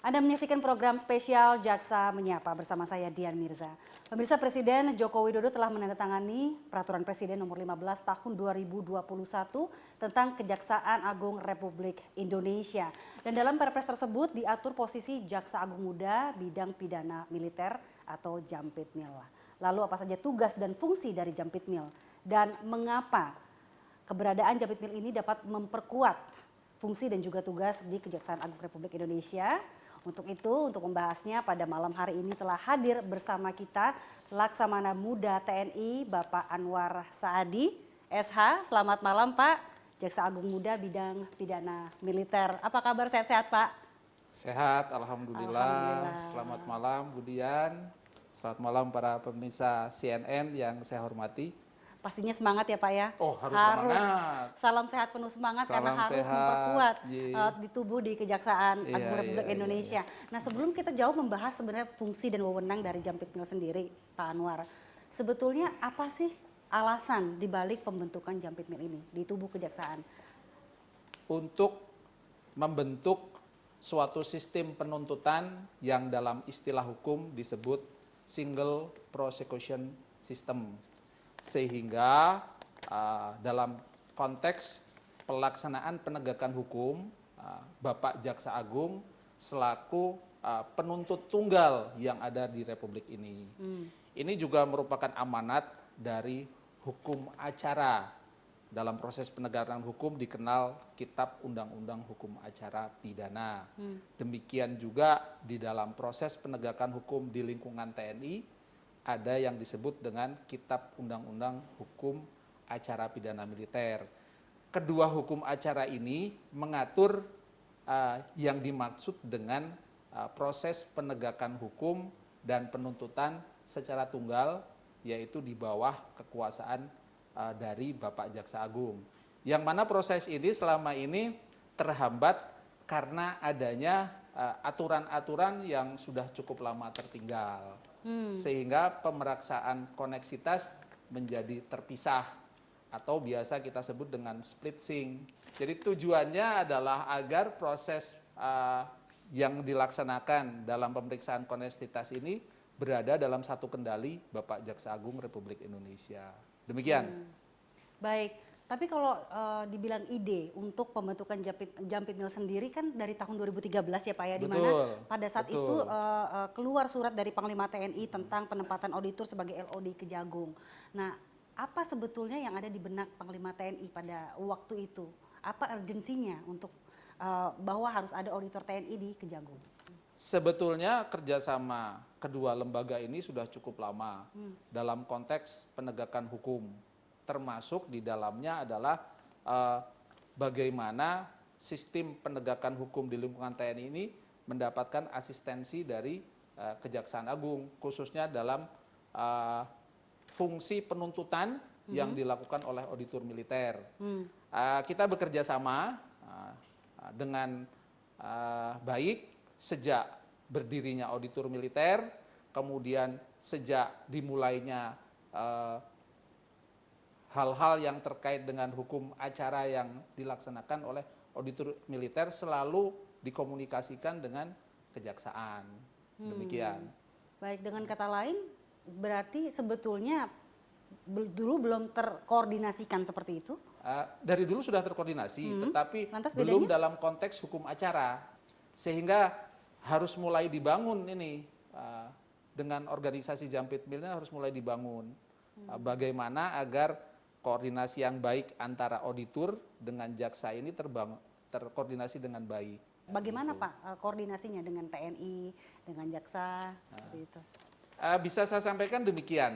Anda menyaksikan program spesial Jaksa Menyapa bersama saya Dian Mirza. Pemirsa, Presiden Joko Widodo telah menandatangani Peraturan Presiden Nomor 15 Tahun 2021 tentang Kejaksaan Agung Republik Indonesia. Dan dalam Perpres tersebut diatur posisi Jaksa Agung Muda bidang pidana militer atau Jampitmil. Lalu apa saja tugas dan fungsi dari Jampitmil dan mengapa keberadaan Jampitmil ini dapat memperkuat fungsi dan juga tugas di Kejaksaan Agung Republik Indonesia. Untuk itu, untuk membahasnya pada malam hari ini telah hadir bersama kita Laksamana Muda TNI Bapak Anwar Saadi, SH. Selamat malam Pak, Jaksa Agung Muda bidang pidana militer. Apa kabar, sehat-sehat Pak? Sehat, Alhamdulillah. Selamat malam Bu Dian. Selamat malam para pemirsa CNN yang saya hormati. Pastinya semangat ya Pak ya. Oh, harus semangat. Salam sehat penuh semangat karena harus sehat, memperkuat di tubuh di Kejaksaan Agung Republik Indonesia. Nah, sebelum kita jauh membahas sebenarnya fungsi dan wewenang dari Jampitmil sendiri, Pak Anwar. Sebetulnya apa sih alasan dibalik pembentukan Jampitmil ini di tubuh Kejaksaan? Untuk membentuk suatu sistem penuntutan yang dalam istilah hukum disebut single prosecution system. Sehingga dalam konteks pelaksanaan penegakan hukum, Bapak Jaksa Agung selaku penuntut tunggal yang ada di Republik ini. Ini juga merupakan amanat dari hukum acara. Dalam proses penegakan hukum dikenal Kitab Undang-Undang Hukum Acara Pidana. Demikian juga di dalam proses penegakan hukum di lingkungan TNI, ada yang disebut dengan Kitab Undang-Undang Hukum Acara Pidana Militer. Kedua hukum acara ini mengatur yang dimaksud dengan proses penegakan hukum dan penuntutan secara tunggal, yaitu di bawah kekuasaan dari Bapak Jaksa Agung. Yang mana proses ini selama ini terhambat karena adanya aturan-aturan yang sudah cukup lama tertinggal. Sehingga pemeraksaan koneksitas menjadi terpisah atau biasa kita sebut dengan split sync. Jadi tujuannya adalah agar proses yang dilaksanakan dalam pemeriksaan koneksitas ini berada dalam satu kendali Bapak Jaksa Agung Republik Indonesia. Demikian. Baik. Tapi kalau dibilang ide untuk pembentukan Jampitmil sendiri kan dari tahun 2013 ya Pak ya, di mana pada saat itu keluar surat dari Panglima TNI tentang penempatan auditor sebagai LOD Kejagung. Nah, apa sebetulnya yang ada di benak Panglima TNI pada waktu itu? Apa urgensinya untuk bahwa harus ada auditor TNI di Kejagung? Sebetulnya kerjasama kedua lembaga ini sudah cukup lama dalam konteks penegakan hukum. Termasuk di dalamnya adalah bagaimana sistem penegakan hukum di lingkungan TNI ini mendapatkan asistensi dari Kejaksaan Agung, khususnya dalam fungsi penuntutan yang dilakukan oleh auditor militer. Kita bekerja sama dengan baik sejak berdirinya auditor militer, kemudian sejak dimulainya hal-hal yang terkait dengan hukum acara yang dilaksanakan oleh auditor militer selalu dikomunikasikan dengan kejaksaan. Demikian. Baik, dengan kata lain berarti sebetulnya dulu belum terkoordinasikan seperti itu? Dari dulu sudah terkoordinasi, tetapi Lantas belum bedanya? dalam konteks hukum acara. Sehingga harus mulai dibangun ini dengan organisasi Jampitmilnya harus mulai dibangun. Bagaimana agar koordinasi yang baik antara auditor dengan jaksa ini terkoordinasi dengan baik. Bagaimana Pak koordinasinya dengan TNI, dengan jaksa, seperti itu? Bisa saya sampaikan demikian.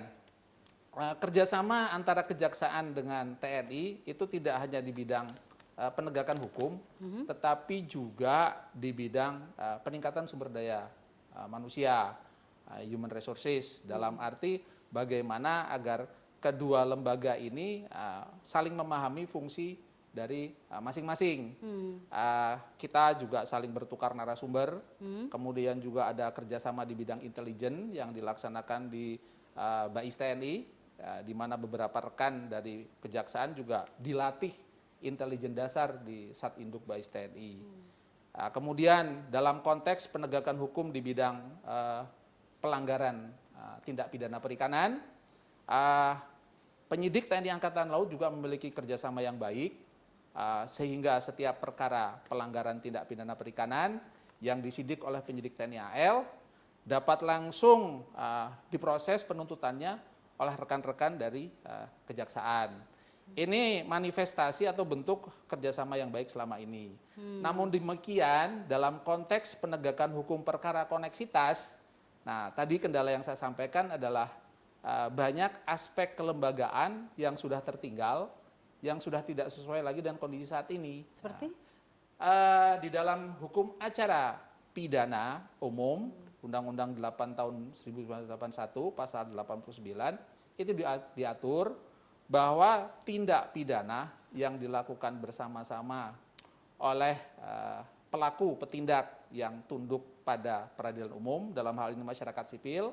Kerjasama antara kejaksaan dengan TNI itu tidak hanya di bidang penegakan hukum, tetapi juga di bidang peningkatan sumber daya manusia, human resources, dalam arti bagaimana agar kedua lembaga ini saling memahami fungsi dari masing-masing. Kita juga saling bertukar narasumber, kemudian juga ada kerjasama di bidang intelijen yang dilaksanakan di BAIS TNI, di mana beberapa rekan dari kejaksaan juga dilatih intelijen dasar di Satinduk BAIS TNI. Kemudian dalam konteks penegakan hukum di bidang pelanggaran tindak pidana perikanan, penyidik TNI Angkatan Laut juga memiliki kerjasama yang baik, sehingga setiap perkara pelanggaran tindak pidana perikanan yang disidik oleh penyidik TNI AL dapat langsung diproses penuntutannya oleh rekan-rekan dari kejaksaan. Ini manifestasi atau bentuk kerjasama yang baik selama ini. Namun demikian, dalam konteks penegakan hukum perkara koneksitas, nah tadi kendala yang saya sampaikan adalah banyak aspek kelembagaan yang sudah tertinggal, yang sudah tidak sesuai lagi dengan kondisi saat ini. Seperti? Di dalam hukum acara pidana umum, Undang-Undang 8 tahun 1981, pasal 89, itu diatur bahwa tindak pidana yang dilakukan bersama-sama oleh pelaku petindak yang tunduk pada peradilan umum, dalam hal ini masyarakat sipil,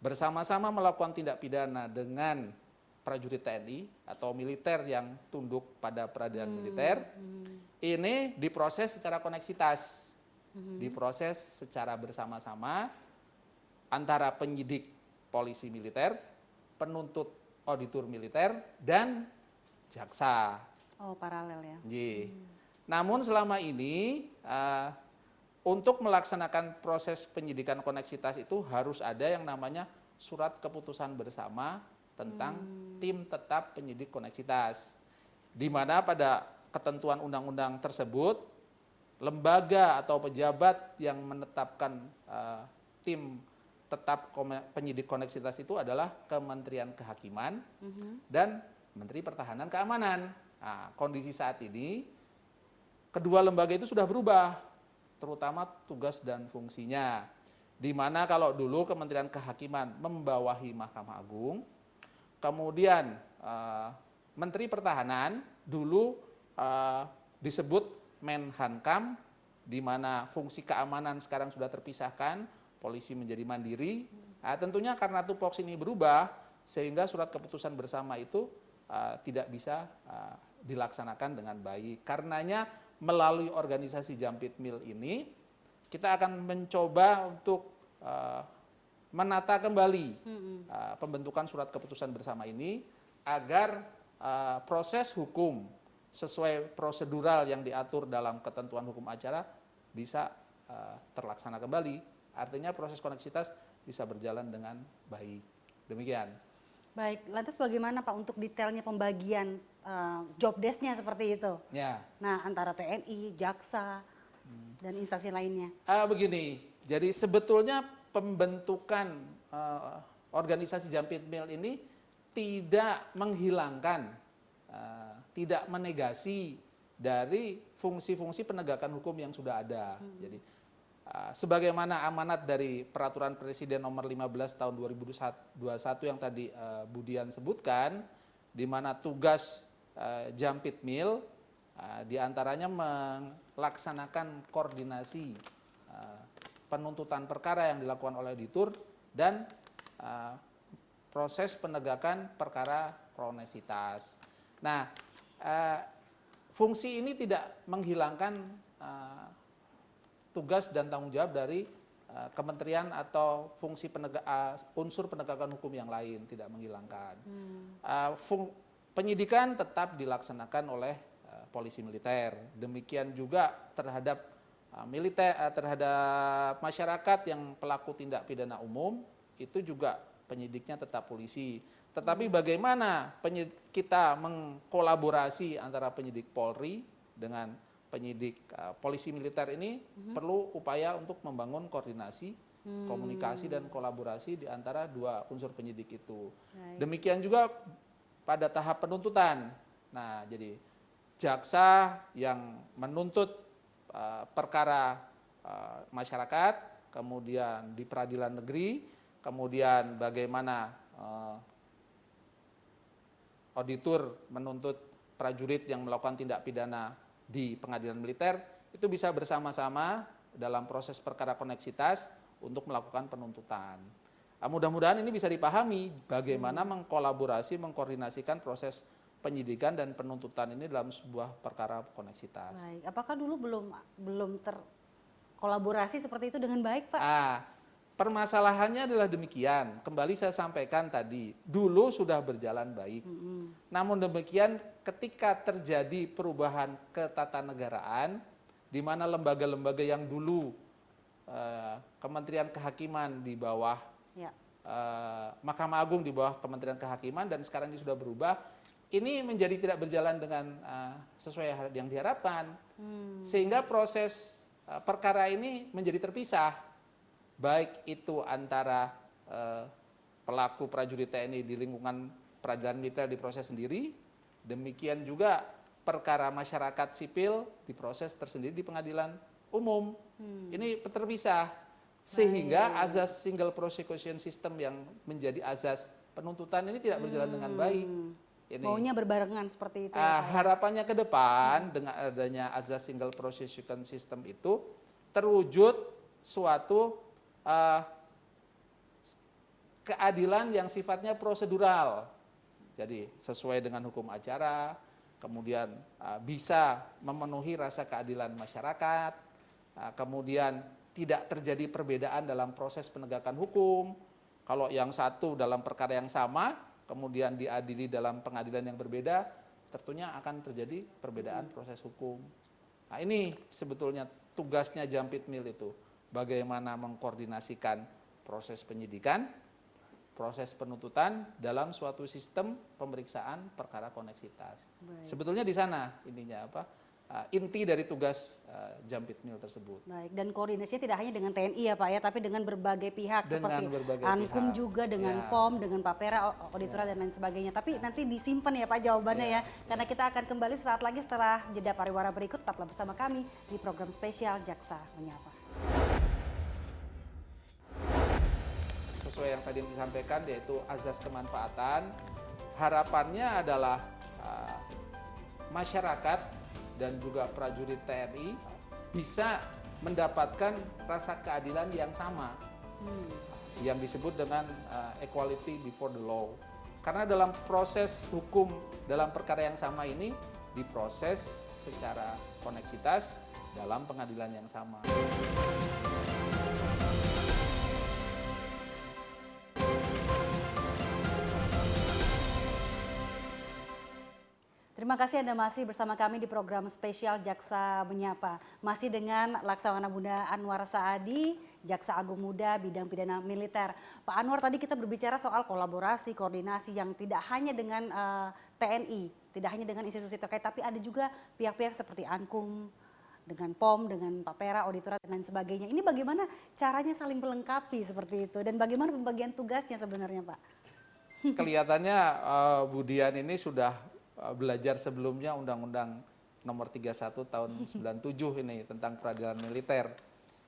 bersama-sama melakukan tindak pidana dengan prajurit TNI atau militer yang tunduk pada peradilan militer, ini diproses secara koneksitas, diproses secara bersama-sama antara penyidik polisi militer, penuntut auditor militer, dan jaksa. Oh, paralel ya. Namun selama ini untuk melaksanakan proses penyidikan koneksitas itu harus ada yang namanya surat keputusan bersama tentang tim tetap penyidik koneksitas. Di mana pada ketentuan undang-undang tersebut, lembaga atau pejabat yang menetapkan tim tetap penyidik koneksitas itu adalah Kementerian Kehakiman dan Menteri Pertahanan Keamanan. Nah, kondisi saat ini kedua lembaga itu sudah berubah, terutama tugas dan fungsinya. Di mana kalau dulu Kementerian Kehakiman membawahi Mahkamah Agung, kemudian Menteri Pertahanan dulu disebut Menhankam, di mana fungsi keamanan sekarang sudah terpisahkan, polisi menjadi mandiri. Nah, tentunya karena tupoksi ini berubah, sehingga surat keputusan bersama itu tidak bisa dilaksanakan dengan baik. Karenanya melalui organisasi Jampit Mil ini, kita akan mencoba untuk menata kembali pembentukan surat keputusan bersama ini, agar proses hukum sesuai prosedural yang diatur dalam ketentuan hukum acara bisa terlaksana kembali. Artinya proses koneksitas bisa berjalan dengan baik. Demikian. Baik, lantas bagaimana Pak untuk detailnya pembagian job desk-nya seperti itu? Ya. Nah, antara TNI, jaksa, dan instansi lainnya. Begini, jadi sebetulnya pembentukan organisasi Jampit Mil ini tidak menghilangkan, tidak menegasi dari fungsi-fungsi penegakan hukum yang sudah ada. Jadi sebagaimana amanat dari Peraturan Presiden Nomor 15 Tahun 2021 yang tadi Budian sebutkan, di mana tugas Jampit Mil diantaranya melaksanakan koordinasi penuntutan perkara yang dilakukan oleh auditor dan proses penegakan perkara koneksitas. Nah, fungsi ini tidak menghilangkan tugas dan tanggung jawab dari kementerian atau fungsi unsur penegakan hukum yang lain, tidak menghilangkan. Penyidikan tetap dilaksanakan oleh polisi militer. Demikian juga terhadap terhadap masyarakat yang pelaku tindak pidana umum, itu juga penyidiknya tetap polisi. Tetapi bagaimana kita mengkolaborasi antara penyidik Polri dengan penyidik polisi militer ini, perlu upaya untuk membangun koordinasi, komunikasi dan kolaborasi di antara dua unsur penyidik itu. Demikian juga pada tahap penuntutan. Nah, jadi jaksa yang menuntut perkara masyarakat, kemudian di peradilan negeri, kemudian bagaimana auditor menuntut prajurit yang melakukan tindak pidana di pengadilan militer, itu bisa bersama-sama dalam proses perkara koneksitas untuk melakukan penuntutan. Mudah-mudahan ini bisa dipahami bagaimana mengkolaborasi, mengkoordinasikan proses penyidikan dan penuntutan ini dalam sebuah perkara koneksitas. Baik, apakah dulu belum terkolaborasi seperti itu dengan baik, Pak? Permasalahannya adalah demikian. Kembali saya sampaikan tadi, dulu sudah berjalan baik. Namun demikian, ketika terjadi perubahan ketatanegaraan, di mana lembaga-lembaga yang dulu Kementerian Kehakiman di bawah Ya. Mahkamah Agung di bawah Kementerian Kehakiman dan sekarang ini sudah berubah, ini menjadi tidak berjalan dengan sesuai yang diharapkan, sehingga proses perkara ini menjadi terpisah. Baik itu antara pelaku prajurit TNI di lingkungan peradilan militer diproses sendiri, demikian juga perkara masyarakat sipil diproses tersendiri di pengadilan umum. Ini terpisah, sehingga azas single prosecution system yang menjadi azas penuntutan ini tidak berjalan dengan baik. Ini. Maunya berbarengan seperti itu. Harapannya ke depan dengan adanya azas single prosecution system itu terwujud suatu keadilan yang sifatnya prosedural, jadi sesuai dengan hukum acara, kemudian bisa memenuhi rasa keadilan masyarakat, kemudian tidak terjadi perbedaan dalam proses penegakan hukum. Kalau yang satu dalam perkara yang sama, kemudian diadili dalam pengadilan yang berbeda, tentunya akan terjadi perbedaan proses hukum. Nah, ini sebetulnya tugasnya Jampitmil itu. Bagaimana mengkoordinasikan proses penyidikan, proses penuntutan dalam suatu sistem pemeriksaan perkara koneksitas. Baik. Sebetulnya di sana ininya inti dari tugas Jampitmil tersebut. Baik, dan koordinasinya tidak hanya dengan TNI ya Pak ya, tapi dengan berbagai pihak Dengan seperti berbagai Ankum pihak. juga, dengan Ya. POM, dengan Papera, Auditora dan lain sebagainya. Tapi nanti disimpan ya Pak jawabannya ya, karena kita akan kembali sesaat lagi setelah jeda pariwara berikut. Tetaplah bersama kami di program spesial Jaksa Menyapa. Sesuai yang tadi disampaikan, yaitu azas kemanfaatan, harapannya adalah masyarakat dan juga prajurit TNI bisa mendapatkan rasa keadilan yang sama, yang disebut dengan equality before the law. Karena dalam proses hukum dalam perkara yang sama ini diproses secara koneksitas dalam pengadilan yang sama. Terima kasih Anda masih bersama kami di program spesial Jaksa Menyapa. Masih dengan Laksamana Bunda Anwar Saadi, Jaksa Agung Muda bidang pidana militer. Pak Anwar, tadi kita berbicara soal kolaborasi, koordinasi yang tidak hanya dengan TNI, tidak hanya dengan institusi terkait, tapi ada juga pihak-pihak seperti Ankum, dengan POM, dengan Papera, Auditora, dan lain sebagainya. Ini bagaimana caranya saling melengkapi seperti itu, dan bagaimana pembagian tugasnya sebenarnya Pak? Kelihatannya Budian ini sudah belajar sebelumnya Undang-Undang Nomor 31 Tahun 97 ini tentang peradilan militer.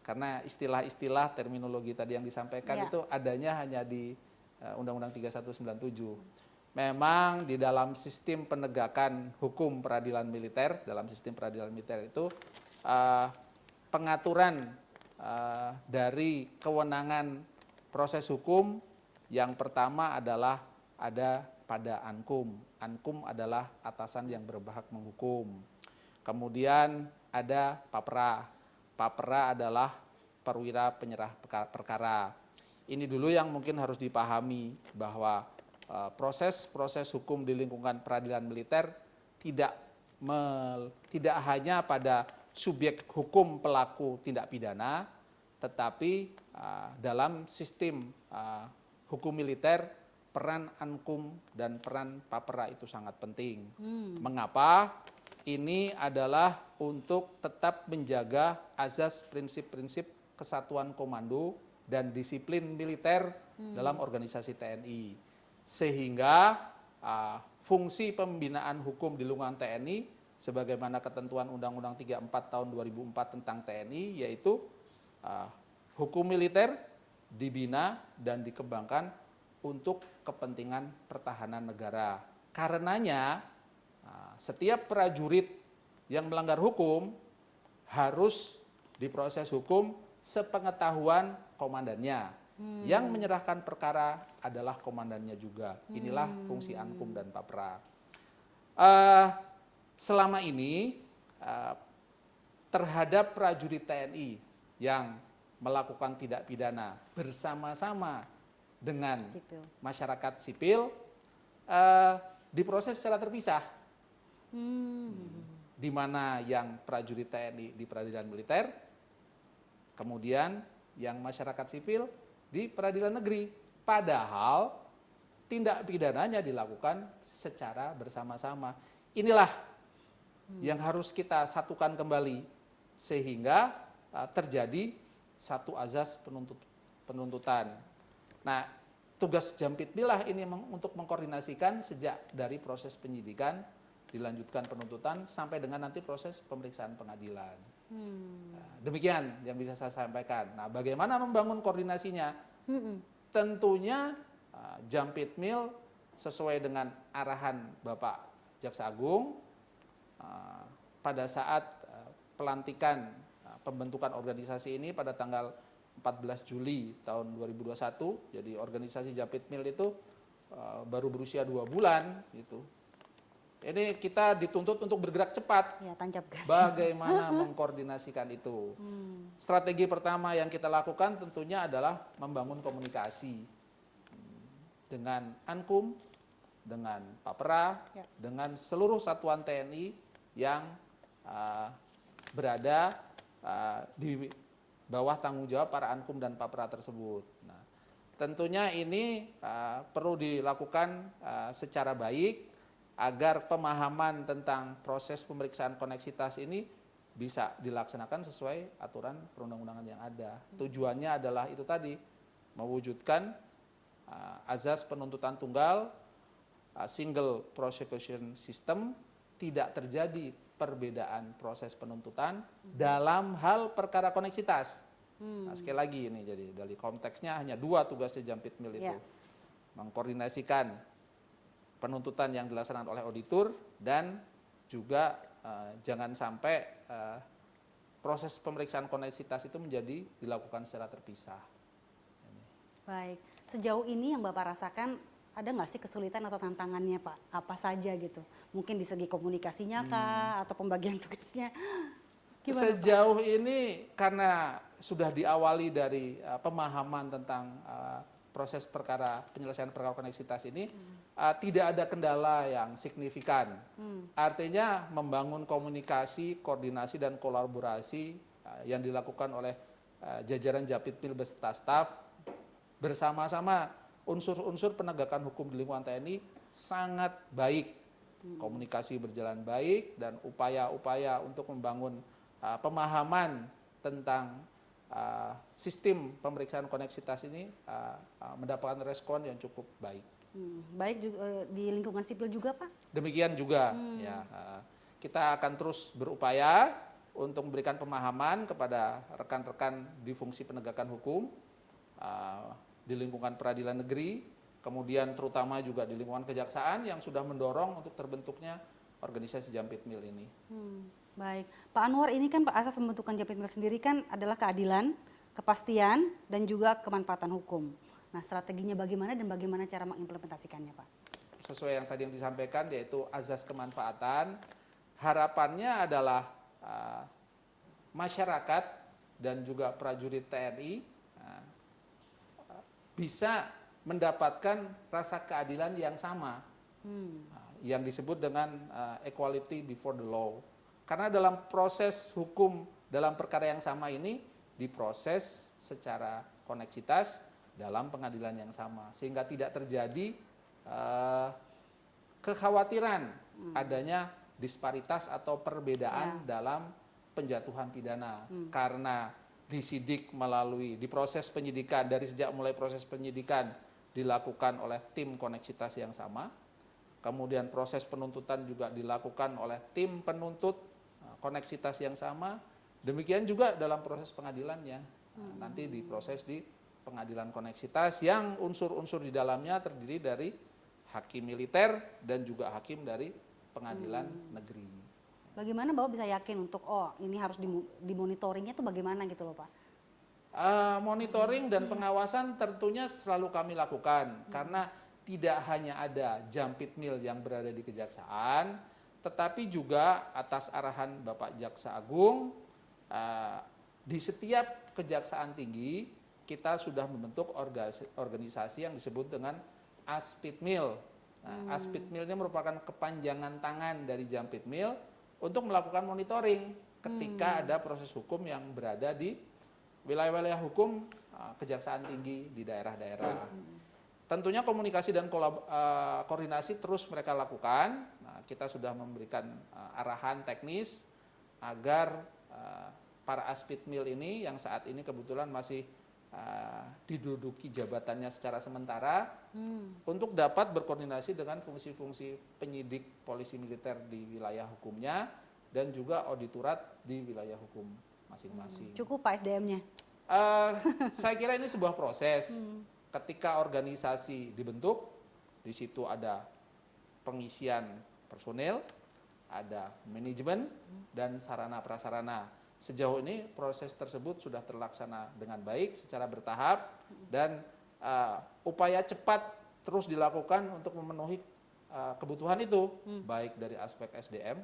Karena istilah-istilah terminologi tadi yang disampaikan itu adanya hanya di Undang-Undang 3197. Memang di dalam sistem penegakan hukum peradilan militer, dalam sistem peradilan militer itu pengaturan dari kewenangan proses hukum yang pertama adalah ada pada Ankum. Ankum adalah atasan yang berhak menghukum. Kemudian ada Papera. Papera adalah perwira penyerah perkara. Ini dulu yang mungkin harus dipahami bahwa proses hukum di lingkungan peradilan militer tidak hanya pada subjek hukum pelaku tindak pidana, tetapi dalam sistem hukum militer peran Ankum dan peran Papera itu sangat penting. Mengapa? Ini adalah untuk tetap menjaga azas prinsip-prinsip kesatuan komando dan disiplin militer dalam organisasi TNI. Sehingga fungsi pembinaan hukum di lingkungan TNI sebagaimana ketentuan Undang-Undang 34 tahun 2004 tentang TNI, yaitu hukum militer dibina dan dikembangkan untuk kepentingan pertahanan negara. Karenanya setiap prajurit yang melanggar hukum harus diproses hukum sepengetahuan komandannya. Yang menyerahkan perkara adalah komandannya juga. Inilah fungsi Ankum dan Papera. Eh, selama ini terhadap prajurit TNI yang melakukan tindak pidana bersama-sama dengan Sipil. masyarakat sipil diproses secara terpisah. Di mana yang prajurit TNI di peradilan militer, kemudian yang masyarakat sipil di peradilan negeri. Padahal tindak pidananya dilakukan secara bersama-sama. Inilah yang harus kita satukan kembali sehingga terjadi satu azas penuntutan. Nah, tugas Jampitmil lah ini untuk mengkoordinasikan sejak dari proses penyidikan, dilanjutkan penuntutan sampai dengan nanti proses pemeriksaan pengadilan. Nah, demikian yang bisa saya sampaikan. Nah, bagaimana membangun koordinasinya? Tentunya Jampitmil sesuai dengan arahan Bapak Jaksa Agung pada saat pelantikan pembentukan organisasi ini pada tanggal 14 Juli tahun 2021. Jadi organisasi Jampitmil itu baru berusia 2 bulan gitu. Ini kita dituntut untuk bergerak cepat. Ya, tancap gas. Bagaimana mengkoordinasikan itu? Strategi pertama yang kita lakukan tentunya adalah membangun komunikasi dengan Ankum, dengan Papera, Ya. dengan seluruh satuan TNI yang berada di bawah tanggung jawab para Ankum dan Papera tersebut. Nah, tentunya ini perlu dilakukan secara baik agar pemahaman tentang proses pemeriksaan koneksitas ini bisa dilaksanakan sesuai aturan perundang-undangan yang ada. Tujuannya adalah itu tadi, mewujudkan azas penuntutan tunggal, single prosecution system, tidak terjadi perbedaan proses penuntutan dalam hal perkara koneksitas. Nah, sekali lagi ini jadi dari konteksnya hanya 2 tugasnya Jampitmil itu. Ya. Mengkoordinasikan penuntutan yang dilaksanakan oleh auditor dan juga jangan sampai proses pemeriksaan koneksitas itu menjadi dilakukan secara terpisah. Baik, sejauh ini yang Bapak rasakan ada nggak sih kesulitan atau tantangannya Pak? Apa saja gitu? Mungkin di segi komunikasinya kah atau pembagian tugasnya? Gimana, Sejauh ini karena sudah diawali dari pemahaman tentang proses penyelesaian perkara koneksitas ini tidak ada kendala yang signifikan. Artinya membangun komunikasi, koordinasi dan kolaborasi yang dilakukan oleh jajaran Jampitmil beserta staf bersama-sama unsur-unsur penegakan hukum di lingkungan TNI sangat baik. Komunikasi berjalan baik dan upaya-upaya untuk membangun pemahaman tentang sistem pemeriksaan koneksitas ini mendapatkan respon yang cukup baik. Baik juga, di lingkungan sipil juga Pak? Demikian juga ya, kita akan terus berupaya untuk memberikan pemahaman kepada rekan-rekan di fungsi penegakan hukum di lingkungan peradilan negeri, kemudian terutama juga di lingkungan kejaksaan yang sudah mendorong untuk terbentuknya organisasi Jampitmil ini. Baik, Pak Anwar, ini kan Pak asas pembentukan Jampitmil sendiri kan adalah keadilan, kepastian, dan juga kemanfaatan hukum. Nah, strateginya bagaimana dan bagaimana cara mengimplementasikannya Pak? Sesuai yang tadi yang disampaikan yaitu azas kemanfaatan, harapannya adalah masyarakat dan juga prajurit TNI bisa mendapatkan rasa keadilan yang sama, yang disebut dengan equality before the law. Karena dalam proses hukum dalam perkara yang sama ini diproses secara koneksitas dalam pengadilan yang sama, sehingga tidak terjadi kekhawatiran adanya disparitas atau perbedaan dalam penjatuhan pidana. Karena disidik di proses penyidikan, dari sejak mulai proses penyidikan dilakukan oleh tim koneksitas yang sama, kemudian proses penuntutan juga dilakukan oleh tim penuntut koneksitas yang sama, demikian juga dalam proses pengadilannya. Nanti diproses di pengadilan koneksitas yang unsur-unsur di dalamnya terdiri dari hakim militer dan juga hakim dari pengadilan negeri. Bagaimana Bapak bisa yakin untuk ini harus dimonitoringnya itu bagaimana gitu loh Pak? Monitoring dan pengawasan tentunya selalu kami lakukan karena tidak hanya ada Jampitmil yang berada di Kejaksaan, tetapi juga atas arahan Bapak Jaksa Agung, di setiap Kejaksaan Tinggi kita sudah membentuk organisasi yang disebut dengan Aspidmil. Nah, Aspidmil ini merupakan kepanjangan tangan dari Jampitmil untuk melakukan monitoring ketika ada proses hukum yang berada di wilayah-wilayah hukum Kejaksaan Tinggi di daerah-daerah. Tentunya komunikasi dan koordinasi terus mereka lakukan. Nah, kita sudah memberikan arahan teknis agar para Aspidmil ini yang saat ini kebetulan masih diduduki jabatannya secara sementara untuk dapat berkoordinasi dengan fungsi-fungsi penyidik polisi militer di wilayah hukumnya dan juga auditorat di wilayah hukum masing-masing. Cukup Pak SDM-nya? Saya kira ini sebuah proses. Ketika organisasi dibentuk, di situ ada pengisian personel, ada manajemen dan sarana prasarana. Sejauh ini proses tersebut sudah terlaksana dengan baik secara bertahap dan upaya cepat terus dilakukan untuk memenuhi kebutuhan itu, baik dari aspek SDM,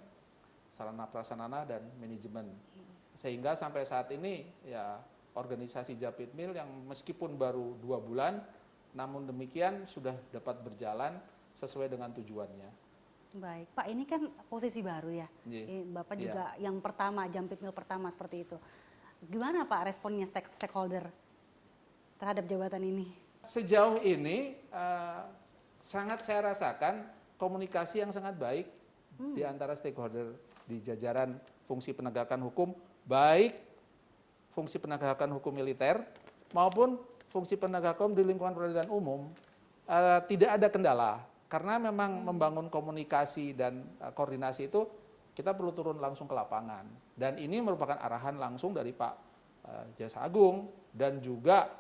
sarana prasarana dan manajemen. Sehingga sampai saat ini ya organisasi Jampitmil yang meskipun baru 2 bulan, namun demikian sudah dapat berjalan sesuai dengan tujuannya. Baik, Pak, ini kan posisi baru ya. Bapak juga yang pertama, Jampitmil pertama seperti itu. Gimana Pak responnya stakeholder terhadap jabatan ini? Sejauh ini sangat saya rasakan komunikasi yang sangat baik di antara stakeholder di jajaran fungsi penegakan hukum, baik fungsi penegakan hukum militer maupun fungsi penegakan hukum di lingkungan peradilan umum. Tidak ada kendala. Karena memang membangun komunikasi dan koordinasi itu kita perlu turun langsung ke lapangan. Dan ini merupakan arahan langsung dari Pak Jaksa Agung dan juga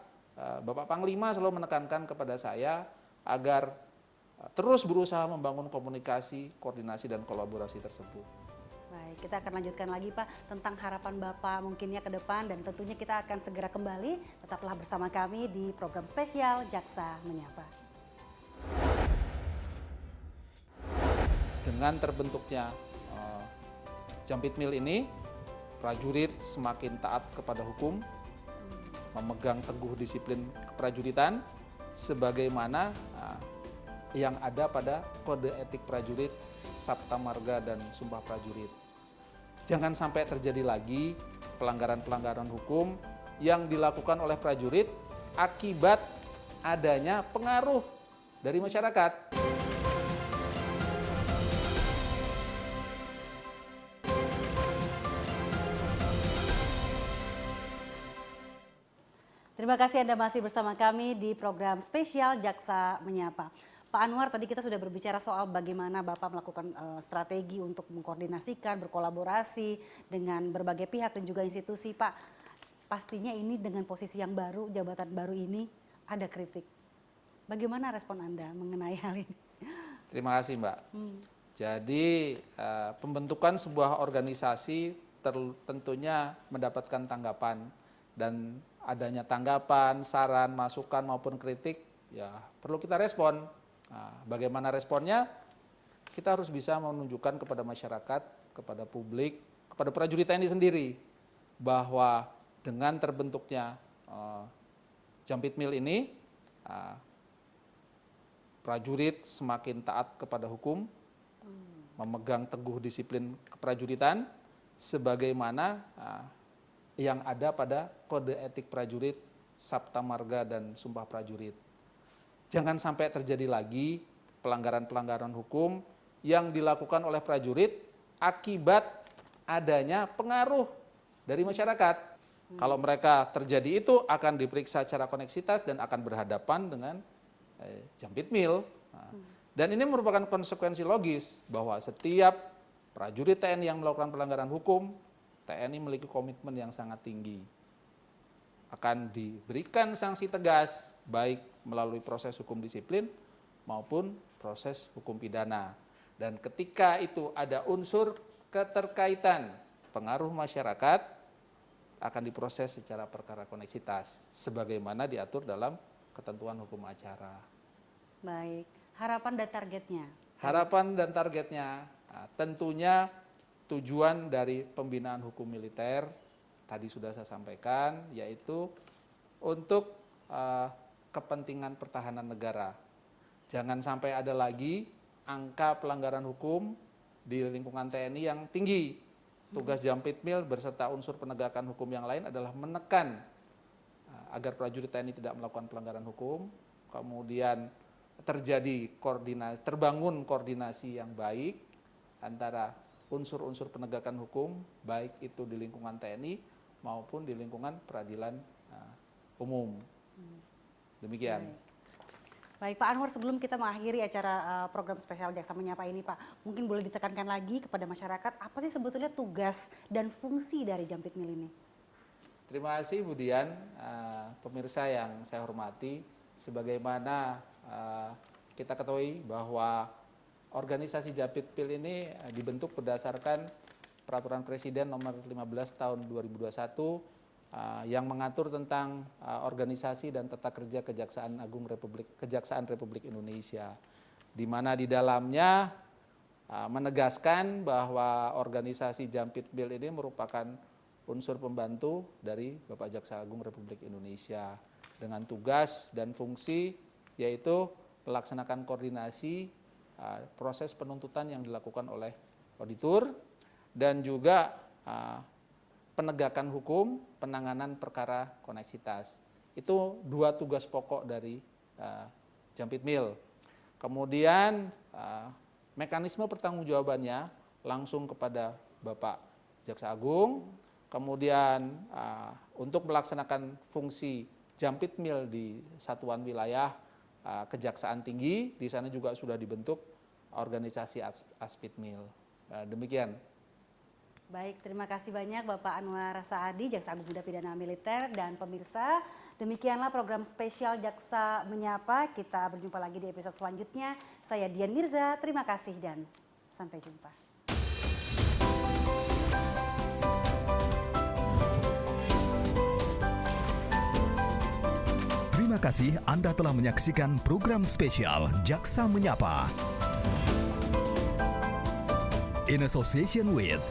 Bapak Panglima selalu menekankan kepada saya agar terus berusaha membangun komunikasi, koordinasi dan kolaborasi tersebut. Baik, kita akan lanjutkan lagi Pak tentang harapan Bapak mungkinnya ke depan dan tentunya kita akan segera kembali. Tetaplah bersama kami di program spesial Jaksa Menyapa. Dengan terbentuknya Jampitmil ini, prajurit semakin taat kepada hukum, memegang teguh disiplin keprajuritan, sebagaimana yang ada pada Kode Etik Prajurit, Sabta Marga, dan Sumpah Prajurit. Jangan sampai terjadi lagi pelanggaran-pelanggaran hukum yang dilakukan oleh prajurit akibat adanya pengaruh dari masyarakat. Terima kasih Anda masih bersama kami di program spesial Jaksa Menyapa. Pak Anwar, tadi kita sudah berbicara soal bagaimana Bapak melakukan strategi untuk mengkoordinasikan, berkolaborasi dengan berbagai pihak dan juga institusi. Pak, pastinya ini dengan posisi yang baru, jabatan baru ini ada kritik. Bagaimana respon Anda mengenai hal ini? Terima kasih Mbak. Jadi pembentukan sebuah organisasi tentunya mendapatkan tanggapan dan adanya tanggapan, saran, masukan maupun kritik ya perlu kita respon. Nah, bagaimana responnya? Kita harus bisa menunjukkan kepada masyarakat, kepada publik, kepada prajurit TNI sendiri bahwa dengan terbentuknya Jampitmil ini prajurit semakin taat kepada hukum, memegang teguh disiplin keprajuritan sebagaimana yang ada pada Kode Etik Prajurit, Sabta Marga, dan Sumpah Prajurit. Jangan sampai terjadi lagi pelanggaran-pelanggaran hukum yang dilakukan oleh prajurit akibat adanya pengaruh dari masyarakat. Kalau mereka terjadi itu akan diperiksa secara koneksitas dan akan berhadapan dengan Jampitmil. Dan ini merupakan konsekuensi logis bahwa setiap prajurit TNI yang melakukan pelanggaran hukum, TNI memiliki komitmen yang sangat tinggi. Akan diberikan sanksi tegas, baik melalui proses hukum disiplin maupun proses hukum pidana. Dan ketika itu ada unsur keterkaitan pengaruh masyarakat, akan diproses secara perkara koneksitas, sebagaimana diatur dalam ketentuan hukum acara. Baik, harapan dan targetnya. Harapan dan targetnya, tentunya tujuan dari pembinaan hukum militer tadi sudah saya sampaikan, yaitu untuk kepentingan pertahanan negara. Jangan sampai ada lagi angka pelanggaran hukum di lingkungan TNI yang tinggi. Tugas Jampitmil beserta unsur penegakan hukum yang lain adalah menekan agar prajurit TNI tidak melakukan pelanggaran hukum, kemudian terbangun koordinasi yang baik antara unsur-unsur penegakan hukum, baik itu di lingkungan TNI maupun di lingkungan peradilan umum. Demikian. Baik Pak Anwar, sebelum kita mengakhiri acara program spesial Jaksa Menyapa ini Pak, mungkin boleh ditekankan lagi kepada masyarakat apa sih sebetulnya tugas dan fungsi dari Jampitmil ini? Terima kasih Bu Dian, pemirsa yang saya hormati. Sebagaimana kita ketahui bahwa organisasi Jampitmil ini dibentuk berdasarkan Peraturan Presiden Nomor 15 Tahun 2021 yang mengatur tentang organisasi dan tata kerja Kejaksaan Republik Indonesia, di mana di dalamnya menegaskan bahwa organisasi Jampitmil ini merupakan unsur pembantu dari Bapak Jaksa Agung Republik Indonesia dengan tugas dan fungsi yaitu melaksanakan koordinasi proses penuntutan yang dilakukan oleh auditor dan juga penegakan hukum, penanganan perkara koneksitas. Itu dua tugas pokok dari Jampitmil. Kemudian mekanisme pertanggungjawabannya langsung kepada Bapak Jaksa Agung. Kemudian untuk melaksanakan fungsi Jampitmil di satuan wilayah Kejaksaan Tinggi, di sana juga sudah dibentuk organisasi Aspitmil. Demikian. Baik, terima kasih banyak Bapak Anwar Saadi, Jaksa Agung Muda Pidana Militer, dan pemirsa. Demikianlah program spesial Jaksa Menyapa. Kita berjumpa lagi di episode selanjutnya. Saya Dian Mirza, terima kasih dan sampai jumpa. Terima kasih Anda telah menyaksikan program spesial Jaksa Menyapa. In association with